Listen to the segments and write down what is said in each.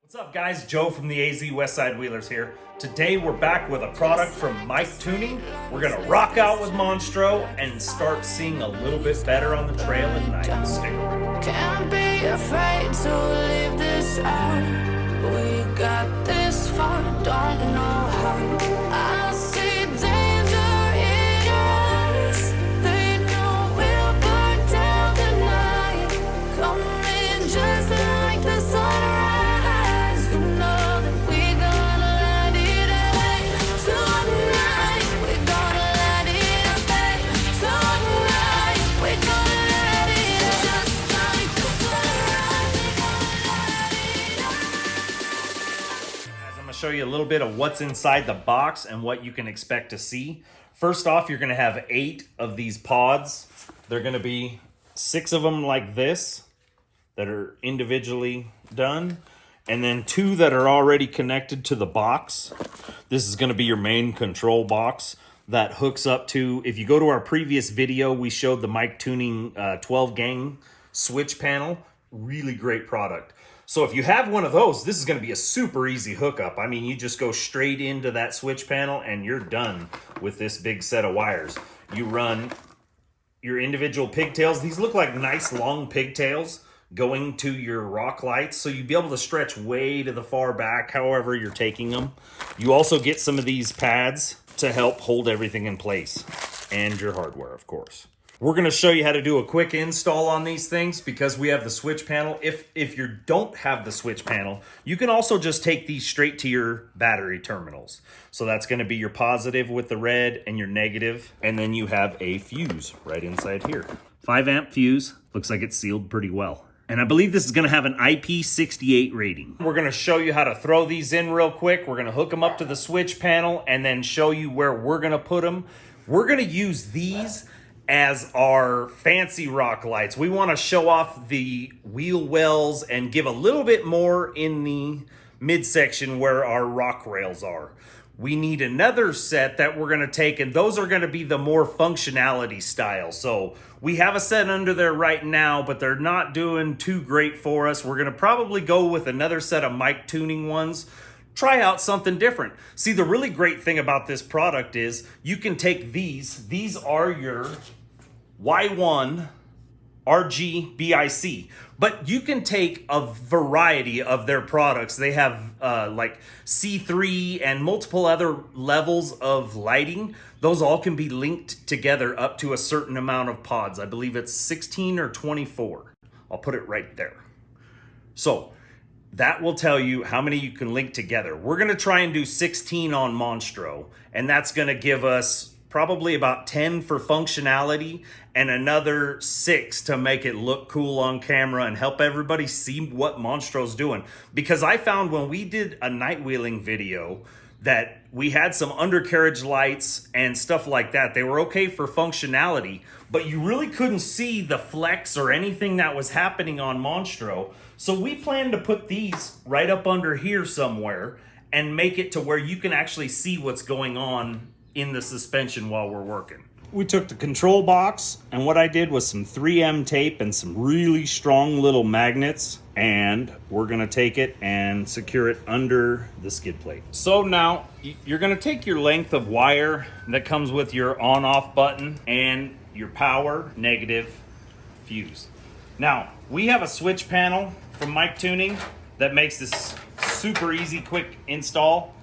What's up guys, Joe from the AZ Westside Wheelers here. Today we're back with a product from MicTuning. We're gonna rock out with Monstro and start seeing a little bit better on the trail at night. Stick around. Can't be afraid to leave this out. We got this far, don't know how. I see danger in us. They know we'll burn down the night. Coming just like the sunrise. You know that we're gonna let it away. Tonight, we're gonna let it away. Tonight, we're gonna let it away. Just like the sunrise, we're gonna let it away. Guys, I'm gonna show you a little bit of what's inside the box and what you can expect to see. First off, you're gonna have 8 of these pods. They're gonna be 6 of them like this that are individually done, and then 2 that are already connected to the box. This is gonna be your main control box that hooks up to, if you go to our previous video, we showed the MicTuning 12 gang switch panel. Really great product. So if you have one of those, this is gonna be a super easy hookup. I mean, you just go straight into that switch panel and you're done with this big set of wires. You run your individual pigtails. These look like nice long pigtails going to your rock lights, so you'd be able to stretch way to the far back however you're taking them. You also get some of these pads to help hold everything in place, and your hardware, of course. We're going to show you how to do a quick install on these things because we have the switch panel. If you don't have the switch panel, you can also just take these straight to your battery terminals. So that's going to be your positive with the red and your negative, and then you have a fuse right inside here. 5 amp fuse, looks like it's sealed pretty well. And I believe this is gonna have an IP68 rating. We're gonna show you how to throw these in real quick. We're gonna hook them up to the switch panel and then show you where we're gonna put them. We're gonna use these as our fancy rock lights. We wanna show off the wheel wells and give a little bit more in the midsection where our rock rails are. We need another set that we're gonna take, and those are gonna be the more functionality style. So we have a set under there right now, but they're not doing too great for us. We're gonna probably go with another set of MicTuning ones. Try out something different. See, the really great thing about this product is you can take these are your Y1 RGBIC, but you can take a variety of their products. They have like C3 and multiple other levels of lighting. Those all can be linked together up to a certain amount of pods. I believe it's 16 or 24. I'll put it right there. So that will tell you how many you can link together. We're gonna try and do 16 on Monstro, and that's gonna give us probably about 10 for functionality and another 6 to make it look cool on camera and help everybody see what Monstro's doing. Because I found when we did a night wheeling video that we had some undercarriage lights and stuff like that. They were okay for functionality, but you really couldn't see the flex or anything that was happening on Monstro. So we plan to put these right up under here somewhere and make it to where you can actually see what's going on in the suspension while we're working. We took the control box, and what I did was some 3M tape and some really strong little magnets, and we're gonna take it and secure it under the skid plate. So now you're gonna take your length of wire that comes with your on-off button and your power negative fuse. Now, we have a switch panel from MicTuning that makes this super easy, quick install.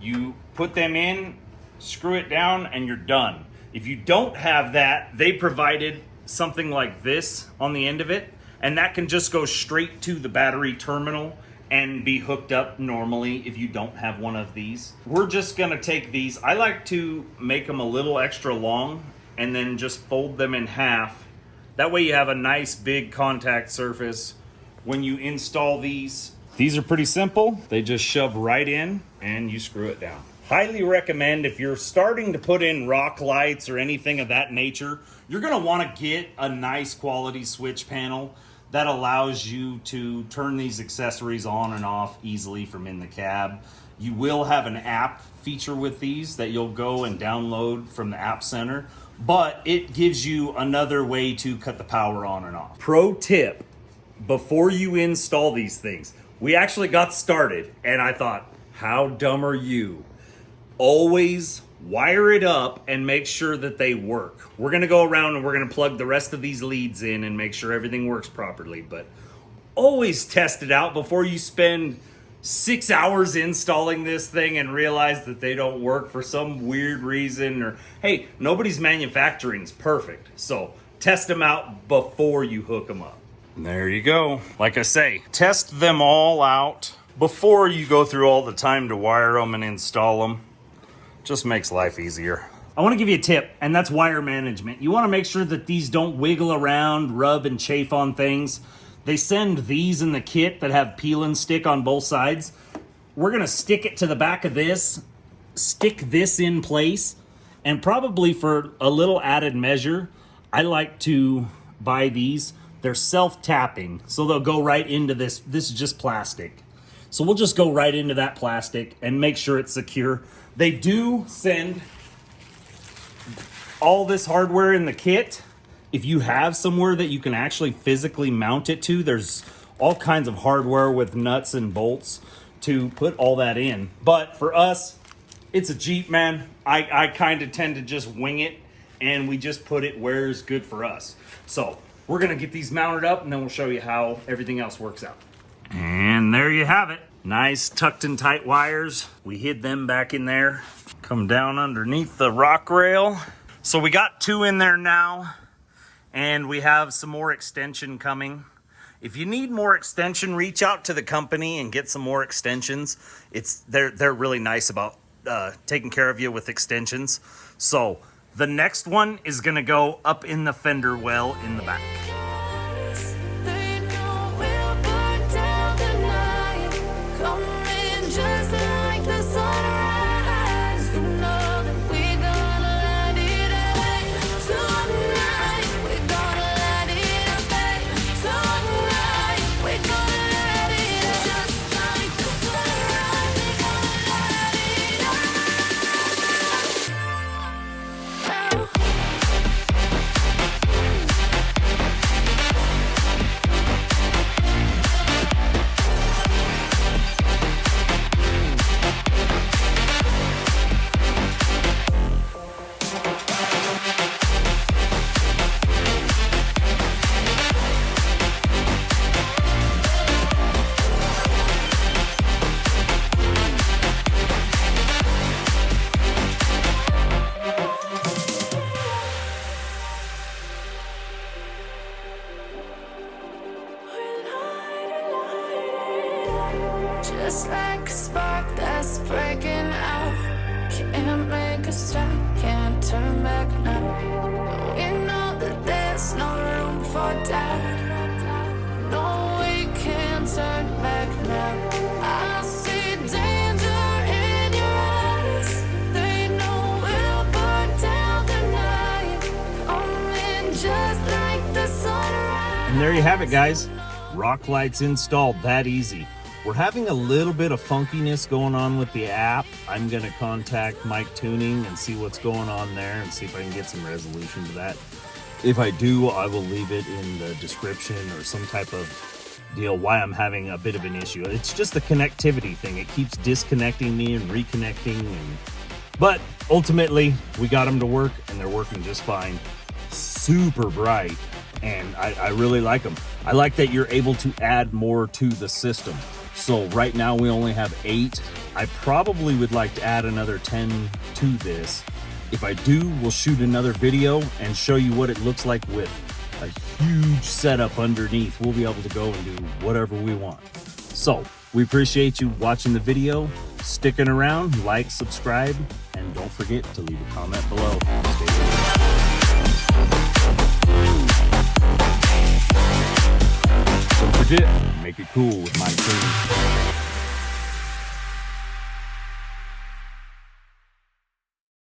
You put them in, screw it down, and you're done. If you don't have that, they provided something like this on the end of it, and that can just go straight to the battery terminal and be hooked up normally if you don't have one of these. We're just gonna take these. I like to make them a little extra long and then just fold them in half. That way you have a nice big contact surface when you install these. These are pretty simple. They just shove right in and you screw it down. Highly recommend if you're starting to put in rock lights or anything of that nature, you're gonna wanna get a nice quality switch panel that allows you to turn these accessories on and off easily from in the cab. You will have an app feature with these that you'll go and download from the App Center, but it gives you another way to cut the power on and off. Pro tip, before you install these things, we actually got started, and I thought, how dumb are you? Always wire it up and make sure that they work. We're gonna go around and we're gonna plug the rest of these leads in and make sure everything works properly, but always test it out before you spend 6 hours installing this thing and realize that they don't work for some weird reason. Or hey, nobody's manufacturing is perfect, so test them out before you hook them up. There you go. Like I say, test them all out before you go through all the time to wire them and install them. Just makes life easier. I want to give you a tip, and that's wire management. You want to make sure that these don't wiggle around, rub and chafe on things. They send these in the kit that have peel and stick on both sides. We're going to stick it to the back of this, stick this in place, and probably for a little added measure, I like to buy these. They're self-tapping, so they'll go right into this. This is just plastic. So we'll just go right into that plastic and make sure it's secure. They do send all this hardware in the kit. If you have somewhere that you can actually physically mount it to, there's all kinds of hardware with nuts and bolts to put all that in. But for us, it's a Jeep, man. I kind of tend to just wing it, and we just put it where is good for us. So we're going to get these mounted up, and then we'll show you how everything else works out. And there you have it. Nice tucked and tight wires. We hid them back in there. Come down underneath the rock rail. So we got 2 in there now, and we have some more extension coming. If you need more extension, reach out to the company and get some more extensions. They're really nice about taking care of you with extensions. So the next one is gonna go up in the fender well in the back. Just like the sunrise, you know that we're gonna let it rain. Tonight, we're gonna let it rain. Tonight, we're gonna let it rain. Just like the sunrise, we're gonna let it rain. Just like a spark that's breaking out. Can't make a stop, can't turn back now. We know that there's no room for doubt. No, we can't turn back now. I see danger in your eyes. They know we'll burn down the night. Coming just like the sunrise. And there you have it, guys. Rock lights installed, that easy. We're having a little bit of funkiness going on with the app. I'm going to contact MicTuning and see what's going on there and see if I can get some resolution to that. If I do, I will leave it in the description or some type of deal why I'm having a bit of an issue. It's just a connectivity thing. It keeps disconnecting me and reconnecting. But ultimately, we got them to work, and they're working just fine. Super bright, and I really like them. I like that you're able to add more to the system. So right now we only have 8. I probably would like to add another 10 to this. If I do, we'll shoot another video and show you what it looks like with a huge setup underneath. We'll be able to go and do whatever we want. So we appreciate you watching the video, sticking around, like, subscribe, and don't forget to leave a comment below. Stay tuned. Don't forget, make it cool with MicTuning.